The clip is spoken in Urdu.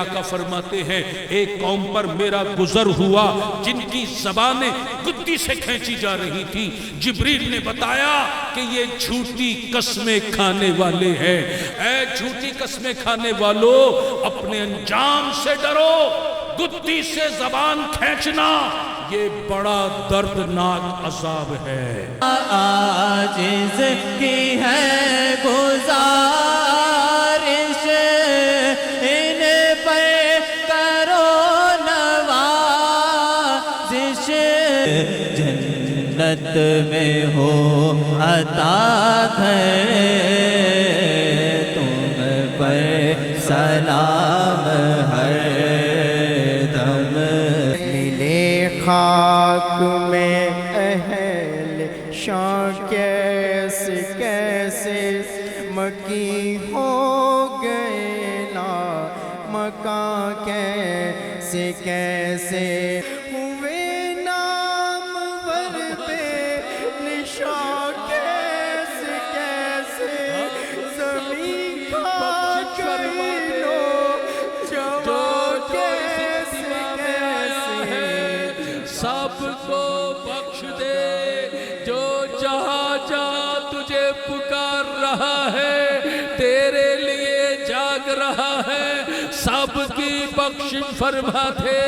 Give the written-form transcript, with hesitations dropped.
آقا فرماتے ہیں ایک قوم پر میرا گزر ہوا جن کی زبانیں گدی سے کھینچی جا رہی تھی، جبریل نے بتایا کہ یہ جھوٹی قسمیں کھانے والے ہیں۔ اے جھوٹی قسمیں کھانے والو، اپنے انجام سے ڈرو۔ گدی سے زبان کھینچنا یہ بڑا دردناک عذاب ہے۔ عاجز کی ہے گزارش، ان پر کرو نوازش، جنت میں ہو عطا ہے تم پر سلام ہر دم۔ ملے خاک میں اہل شان کیسے کیسے مکی ہو گئے نا مکان کیسے کیسے ہوئے نامور بے نشان کیسے کیسے زمین کھا گئی لو جو کیسے کیسے سب کو بخش دے جو جہاں جہاں تجھے پکار رہا ہے، تیرے لیے جاگ رہا ہے، سب کی بخش فرما دے۔